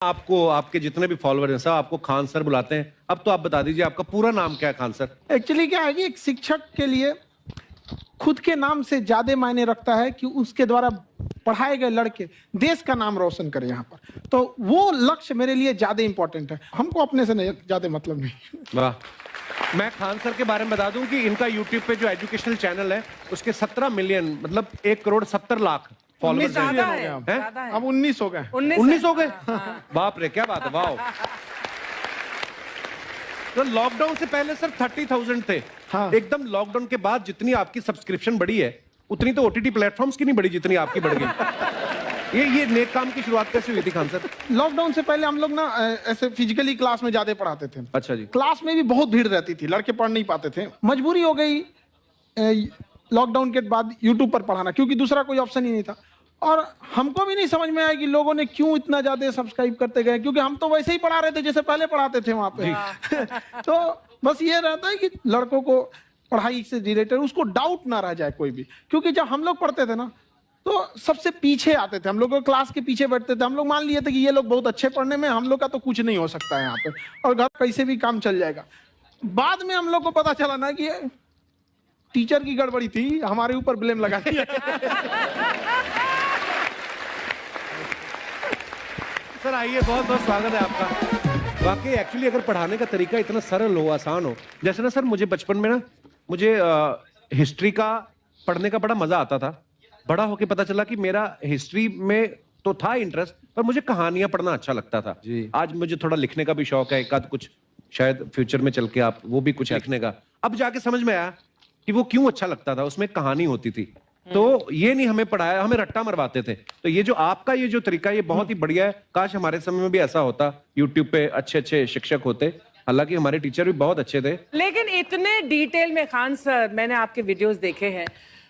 आपको आपके जितने भी फॉलोअर हैं सब आपको खान सर बुलाते हैं। अब तो आप बता दीजिए आपका पूरा नाम क्या है खान सर? एक्चुअली क्या है कि एक शिक्षक के लिए खुद के नाम से ज्यादा मायने रखता है कि उसके द्वारा पढ़ाए गए लड़के देश का नाम रोशन करें यहाँ पर, तो वो लक्ष्य मेरे लिए ज्यादा इंपॉर्टेंट है। हमको अपने से नहीं ज्यादा मतलब नहीं। वाह। मैं खान सर के बारे में बता दूं कि इनका यूट्यूब पे जो एजुकेशनल चैनल है उसके 17 मिलियन मतलब 1,70,00,000 फॉलोअर्स हैं। अब 19 हो गए। 19 हो गए। बाप रे क्या बात है। वाह। तो लॉकडाउन से पहले सर 30,000 थे। हाँ। एकदम लॉकडाउन के बाद जितनी आपकी सब्सक्रिप्शन बढ़ी है उतनी तो ओटीटी प्लेटफॉर्म्स की नहीं बढ़ी जितनी आपकी बढ़ गई। ये नेक काम की शुरुआत कैसे हुई थी खान सर? लॉकडाउन से पहले हम लोग ना ऐसे फिजिकली क्लास में ज्यादा पढ़ाते थे। अच्छा जी। क्लास में भी बहुत भीड़ रहती थी, लड़के पढ़ नहीं पाते थे। मजबूरी हो गई लॉकडाउन के बाद यूट्यूब पर पढ़ाना, क्योंकि दूसरा कोई ऑप्शन ही नहीं था। और हमको भी नहीं समझ में आया कि लोगों ने क्यों इतना ज्यादा सब्सक्राइब करते गए, क्योंकि हम तो वैसे ही पढ़ा रहे थे जैसे पहले पढ़ाते थे वहां पे। तो बस ये रहता है कि लड़कों को पढ़ाई से रिलेटेड उसको डाउट ना रह जाए कोई भी, क्योंकि जब हम लोग पढ़ते थे ना तो सबसे पीछे आते थे, हम लोग क्लास के पीछे बैठते थे। हम लोग मान लिए थे कि ये लोग बहुत अच्छे पढ़ने में, हम लोग का तो कुछ नहीं हो सकता है यहाँ पे, और घर कैसे भी काम चल जाएगा। बाद में हम लोग को पता चला ना कि टीचर की गड़बड़ी थी, हमारे ऊपर ब्लेम लगा दिया। सर आइए, बहुत बहुत स्वागत है आपका। वाकई एक्चुअली अगर पढ़ाने का तरीका इतना सरल हो, आसान हो, जैसे ना सर मुझे बचपन में ना मुझे हिस्ट्री का पढ़ने का बड़ा मजा आता था। बड़ा होके पता चला कि मेरा हिस्ट्री में तो था इंटरेस्ट, पर मुझे कहानियां पढ़ना अच्छा लगता था जी। आज मुझे थोड़ा लिखने का भी शौक है, एक आध कुछ शायद फ्यूचर में चल के आप वो भी कुछ लिखने का। अब जाके समझ में आया कि वो क्यों अच्छा लगता था, उसमें कहानी होती थी। तो ये नहीं हमें पढ़ाया, हमें रट्टा मरवाते थे। तो ये जो आपका ये जो तरीका ये बहुत ही बढ़िया है। काश हमारे समय में भी ऐसा होता, यूट्यूब पे अच्छे अच्छे शिक्षक होते। हालांकि हमारे टीचर भी बहुत अच्छे थे, लेकिन इतने डिटेल में खान सर मैंने आपके वीडियोस देखे हैं,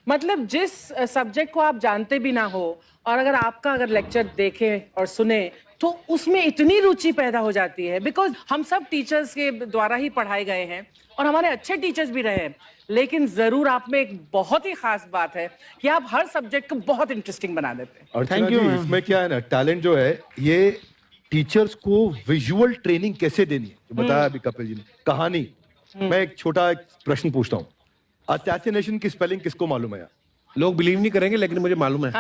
मतलब जिस सब्जेक्ट को आप जानते भी ना हो और अगर लेक्चर देखें और सुने तो उसमें इतनी रुचि पैदा हो जाती है। बिकॉज हम सब टीचर्स के द्वारा ही पढ़ाए गए हैं और हमारे अच्छे टीचर्स भी रहे हैं, लेकिन जरूर आप में एक बहुत ही खास बात है कि आप हर सब्जेक्ट को बहुत इंटरेस्टिंग बना देते हैं। और थैंक यू। इसमें क्या है ना, टैलेंट जो है ये टीचर्स को विजुअल ट्रेनिंग कैसे देनी है, जो बताया अभी कपिल जी ने। कहानी, मैं एक छोटा प्रश्न पूछता हूँ, असैसिनेशन की स्पेलिंग किसको मालूम है? लोग बिलीव नहीं करेंगे लेकिन मुझे मालूम है।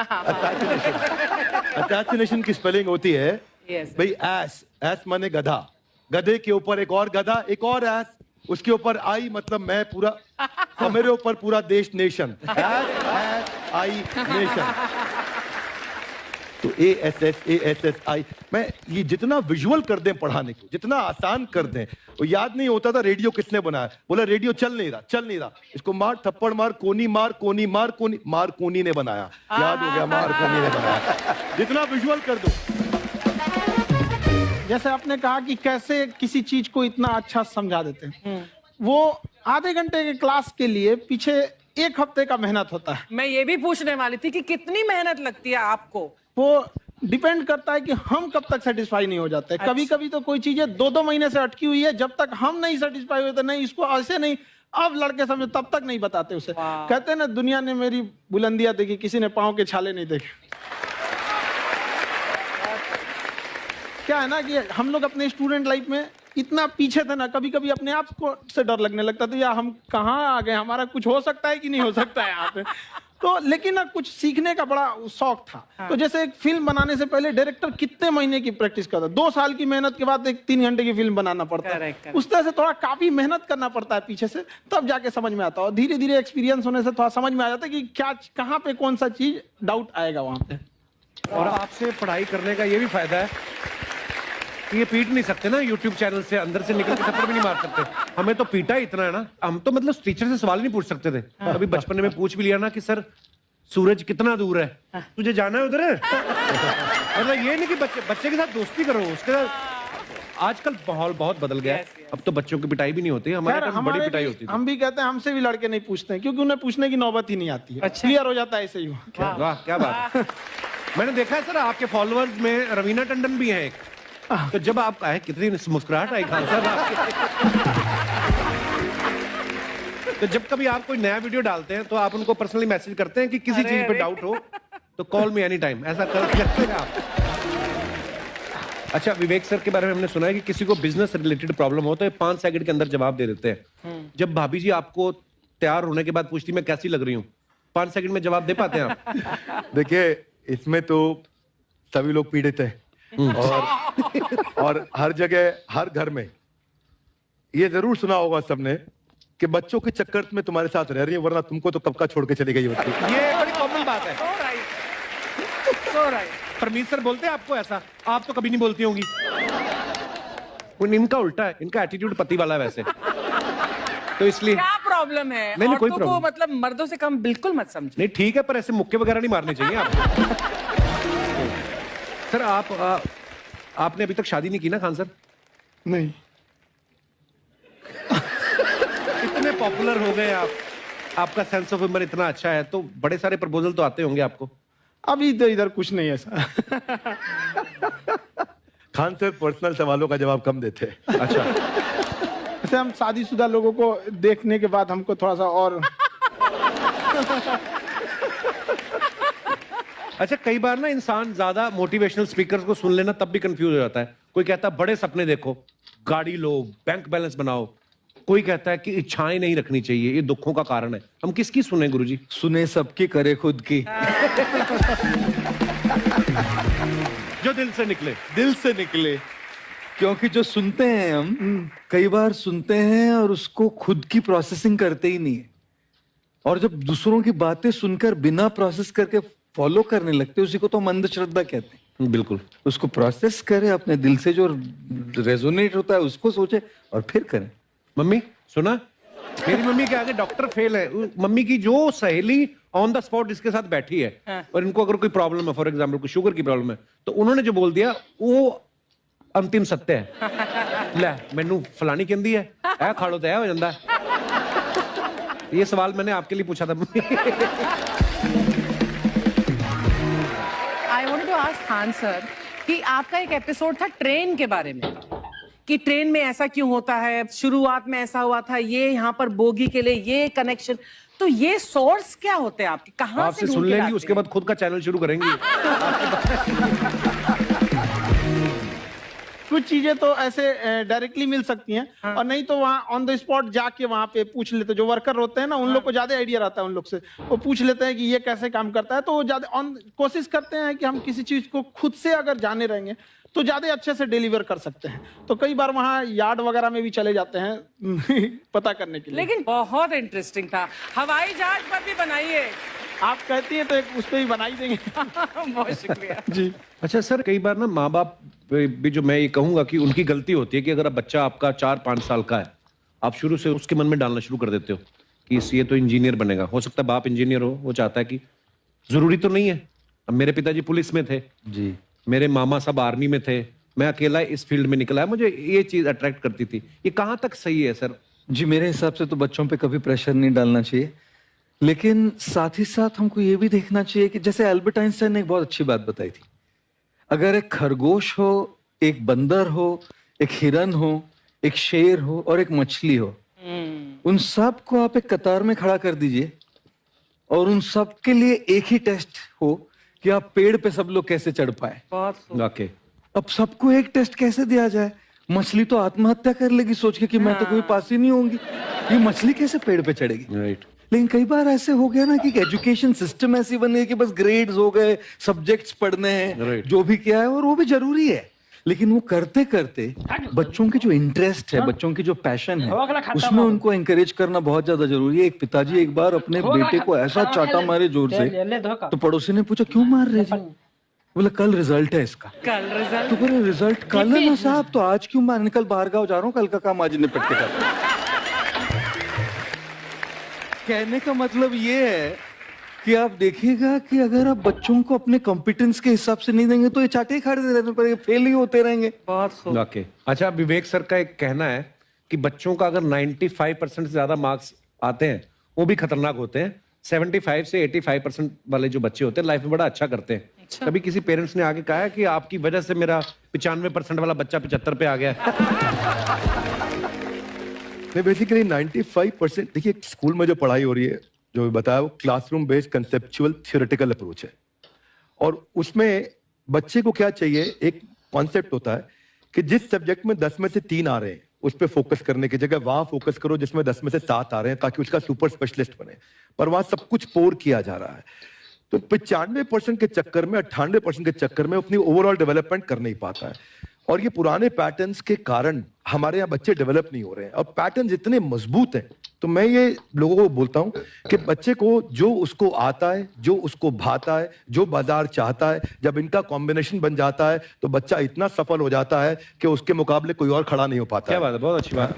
असैसिनेशन की स्पेलिंग होती है भाई एस, एस माने गधा, गधे के ऊपर एक और गधा, एक और एस, उसके ऊपर आई मतलब मैं पूरा, और मेरे ऊपर पूरा देश, नेशन, एस आई नेशन। तो ASSASSI, मैं ये जितना विजुअल कर दें पढ़ाने को, जितना आसान कर दें। वो याद नहीं होता था रेडियो किसने बनाया, बोला रेडियो चल नहीं रहा, इसको मार थप्पड़ मार, कोनी मार, कोनी मार, कोनी मार, कोनी ने बनाया, याद हो गया, मार कोनी ने बनाया। जितना विजुअल कर दो। जैसे आपने कहा कि कैसे किसी चीज को इतना अच्छा समझा देते हैं, वो आधे घंटे के क्लास के लिए पीछे 1 हफ्ते का मेहनत होता है। मैं ये भी पूछने वाली थी कि कितनी मेहनत लगती है आपको। वो डिपेंड करता है कि हम कब तक सेटिस्फाई नहीं हो जाते। कभी कभी तो कोई चीजें 2-2 महीने से अटकी हुई है, जब तक हम नहीं सेटिस्फाई होते, नहीं इसको ऐसे नहीं, अब लड़के समझे तब तक नहीं बताते उसे। कहते हैं ना, दुनिया ने मेरी बुलंदियां देखी, किसी ने पांव के छाले नहीं देखे। क्या है ना कि हम लोग अपने स्टूडेंट लाइफ में इतना पीछे थे ना, कभी कभी अपने आप को से डर लगने लगता था, या हम कहाँ आ गए, हमारा कुछ हो सकता है कि नहीं हो सकता है यहाँ पे। तो लेकिन ना कुछ सीखने का बड़ा शौक था। तो जैसे एक फिल्म बनाने से पहले डायरेक्टर कितने महीने की प्रैक्टिस करता है, 2 साल की मेहनत के बाद एक 3 घंटे की फिल्म बनाना पड़ता है। उस तरह से थोड़ा काफी मेहनत करना पड़ता है पीछे से, तब जाके समझ में आता है। और धीरे धीरे एक्सपीरियंस होने से थोड़ा समझ में आ जाता है कि क्या, कहाँ पे कौन सा चीज डाउट आएगा वहां पे। और आपसे पढ़ाई करने का ये भी फायदा है कि ये पीट नहीं सकते ना यूट्यूब चैनल से, अंदर से निकल के थप्पड़ भी नहीं मार सकते। हमें तो पीटा इतना है ना, हम तो मतलब टीचर से सवाल नहीं पूछ सकते थे। अभी बचपन में पूछ भी लिया ना कि सर सूरज कितना दूर है, तुझे जाना है उधर है। मतलब ये नहीं कि बच्चे के साथ दोस्ती करो, उसके साथ। आजकल माहौल बहुत बदल गया है, अब तो बच्चों की पिटाई भी नहीं होती, हमारे टाइम बड़ी पिटाई होती थी। हम भी कहते हैं, हमसे भी लड़के नहीं पूछते हैं, क्योंकि उन्हें पूछने की नौबत ही नहीं आती है। क्लियर हो जाता है ऐसे ही। वाह क्या बात है। मैंने देखा है सर आपके फॉलोअर्स में रवीना टंडन भी है एक। तो जब आप आए, कितनी मुस्कुराहट आई खान साहब आपके। तो जब कभी आप कोई नया वीडियो डालते हैं तो आप उनको पर्सनली मैसेज करते हैं कि किसी चीज पे डाउट हो तो कॉल मी एनी टाइम, ऐसा करते हैं आप? अच्छा, विवेक सर के बारे में हमने सुना है कि किसी को बिजनेस रिलेटेड प्रॉब्लम हो तो ये 5 सेकंड के अंदर जवाब दे देते हैं। जब भाभी जी आपको तैयार होने के बाद पूछती मैं कैसी लग रही हूँ, 5 सेकंड में जवाब दे पाते हैं आप? देखिए, इसमें तो सभी लोग पीड़ित हैं और हर जगह, हर घर में ये जरूर सुना होगा सबने कि बच्चों के चक्कर में तुम्हारे साथ रह रही है, वरना तुमको तो कब का छोड़ के चली गई होती। ये बड़ी कॉमन बात है। So right. परमीत सर बोलते हैं आपको ऐसा? आप तो कभी नहीं बोलती होंगी। इनका उल्टा है, इनका एटीट्यूड पति वाला है वैसे, तो इसलिए। क्या प्रॉब्लम है? नहीं, कोई औरतों को प्रॉब्लम मतलब मर्दों से कम बिल्कुल मत समझो। नहीं, ठीक है, पर ऐसे मुक्के वगैरह नहीं मारने चाहिए आपको। सर आपने अभी तक शादी नहीं की ना खान सर? नहीं। इतने पॉपुलर हो गए आप, आपका सेंस ऑफ ह्यूमर इतना अच्छा है, तो बड़े सारे प्रपोजल तो आते होंगे आपको। अभी तो इधर कुछ नहीं है ऐसा। खान सर पर्सनल सवालों का जवाब कम देते हैं। अच्छा, जैसे हम शादीशुदा लोगों को देखने के बाद हमको थोड़ा सा और अच्छा, कई बार ना इंसान ज्यादा मोटिवेशनल स्पीकर्स को सुन लेना तब भी कंफ्यूज हो जाता है। कोई कहता है बड़े सपने देखो, गाड़ी लो, बैंक बैलेंस बनाओ। कोई कहता है कि इच्छाएं नहीं रखनी चाहिए, ये दुखों का कारण है। हम किसकी सुने गुरुजी? सुने सबकी, करे खुद की। जो दिल से निकले। दिल से निकले, क्योंकि जो सुनते हैं हम कई बार सुनते हैं और उसको खुद की प्रोसेसिंग करते ही नहीं है, और जब दूसरों की बातें सुनकर बिना प्रोसेस करके फॉलो करने लगते, उसी को तो हम अंधश्रद्धा कहते हैं। बिल्कुल। उसको प्रोसेस करे, अपने दिल से जो रेजोनेट होता है उसको सोचे और फिर करें। मम्मी सुना, मेरी मम्मी के आगे डॉक्टर फेल है। मम्मी की जो सहेली ऑन द स्पॉट इसके साथ बैठी है और इनको अगर कोई प्रॉब्लम है, फॉर एग्जाम्पल कोई शुगर की प्रॉब्लम है, तो उन्होंने जो बोल दिया वो अंतिम सत्य है। ले मैनू फलानी कहती है, ऐ खाड़ो तो ऐ हो जाता है। ये सवाल मैंने आपके लिए पूछा था। I wanted to ask Khan sir कि आपका एक एपिसोड था ट्रेन के बारे में, कि ट्रेन में ऐसा क्यों होता है, शुरुआत में ऐसा हुआ था, ये यहाँ पर बोगी के लिए ये कनेक्शन, तो ये सोर्स क्या होते हैं आपके, कहाँ से आपसे ढूंढ सुन के लेंगी, लाते उसके हैं? बाद खुद का चैनल शुरू करेंगी। कुछ चीजें तो ऐसे डायरेक्टली मिल सकती हैं, और नहीं तो वहाँ ऑन द स्पॉट जाके वहाँ पे पूछ लेते। जो वर्कर होते हैं ना, उन लोग को ज्यादा आइडिया रहता है उन लोग से, वो पूछ लेते हैं कि ये कैसे काम करता है, तो वो ज्यादा कोशिश करते हैं कि हम किसी चीज को खुद से अगर जाने रहेंगे तो ज्यादा अच्छे से डिलीवर कर सकते हैं। तो कई बार वहाँ यार्ड वगैरह में भी चले जाते हैं पता करने के लिए। लेकिन बहुत इंटरेस्टिंग था। हवाई जहाज पर भी बनाइए। आप कहती हैं तो एक उस पर भी बना ही देंगे। बहुत शुक्रिया जी। अच्छा सर, कई बार ना माँ बाप भी, जो मैं ये कहूंगा कि उनकी गलती होती है कि अगर बच्चा आपका 4-5 साल का है, आप शुरू से उसके मन में डालना शुरू कर देते हो कि ये तो इंजीनियर बनेगा। हो सकता है बाप इंजीनियर हो, वो चाहता है कि जरूरी तो नहीं है। अब मेरे पिताजी पुलिस में थे जी, मेरे मामा सब आर्मी में थे, मैं अकेला इस फील्ड में निकला है, मुझे ये चीज अट्रैक्ट करती थी। ये कहाँ तक सही है सर? जी मेरे हिसाब से तो बच्चों पे कभी प्रेशर नहीं डालना चाहिए, लेकिन साथ ही साथ हमको ये भी देखना चाहिए कि जैसे एल्बर्ट आइंस्टाइन ने एक बहुत अच्छी बात बताई थी, अगर एक खरगोश हो, एक बंदर हो, एक हिरन हो, एक शेर हो और एक मछली हो, उन सब को आप एक कतार में खड़ा कर दीजिए और उन सब के लिए एक ही टेस्ट हो कि आप पेड़ पे सब लोग कैसे चढ़ पाए। बहुत ओके, अब सबको एक टेस्ट कैसे दिया जाए? मछली तो आत्महत्या कर लेगी सोच के कि मैं तो कोई पास ही नहीं होंगी, ये मछली कैसे पेड़ पे चढ़ेगी? राइट। लेकिन कई बार ऐसे हो गया ना कि एजुकेशन सिस्टम ऐसी बनी है कि बस ग्रेड्स हो गए, सब्जेक्ट्स पढ़ने हैं, Right. जो भी किया है, और वो भी जरूरी है, लेकिन वो करते करते बच्चों की जो इंटरेस्ट है, बच्चों की जो पैशन है, उसमें उनको एंकरेज करना बहुत ज्यादा जरूरी है। एक पिताजी एक बार अपने बेटे को ऐसा चाटा मारे जोर से, तो पड़ोसी ने पूछा क्यों मार रहे जी? बोला कल रिजल्ट है इसका। कल रिजल्ट तो बोले रिजल्ट कल है ना साहब, तो आज क्यों मार? निकल बाहर गाँव जा रहा हूँ, कल का काम आज निपट के करता हूं। कहने का मतलब ये है कि आप देखिएगा कि अगर आप बच्चों को अपने कॉम्पिटेंस के हिसाब से नहीं देंगे तो ये चाटे ही खाते रहने पड़ेंगे, फेल ही होते रहेंगे। बहुत खूब। ओके। अच्छा, विवेक सर का एक कहना है कि बच्चों का अगर 95% से ज्यादा मार्क्स आते हैं वो भी खतरनाक होते हैं। 75 से 85% वाले जो बच्चे होते हैं लाइफ में बड़ा अच्छा करते हैं। अच्छा। कभी किसी पेरेंट्स ने आगे कहा है कि आपकी वजह से मेरा 95% वाला बच्चा 75 पे आ गया? नहीं, बेसिकली 95%, देखिए स्कूल में जो पढ़ाई हो रही है, जो बताया, वो classroom based conceptual theoretical approach है, और उसमें बच्चे को क्या चाहिए, एक कॉन्सेप्ट होता है कि जिस सब्जेक्ट में 10 में से 3 आ रहे हैं उस पर फोकस करने की जगह वहां फोकस करो जिसमें 10 में से 7 आ रहे हैं, ताकि उसका सुपर स्पेशलिस्ट बने। पर वहां सब कुछ पोर किया जा रहा है। तो 95% के चक्कर में, 98% के चक्कर में अपनी ओवरऑल डेवलपमेंट कर नहीं पाता है। और ये पुराने पैटर्न्स के कारण हमारे यहाँ बच्चे डेवलप नहीं हो रहे हैं। और पैटर्न्स इतने मजबूत हैं, तो मैं ये लोगों को बोलता हूँ कि बच्चे को जो उसको आता है, जो उसको भाता है, जो बाजार चाहता है, जब इनका कॉम्बिनेशन बन जाता है तो बच्चा इतना सफल हो जाता है कि उसके मुकाबले कोई और खड़ा नहीं हो पाता क्या है। बात है, बहुत अच्छी बात।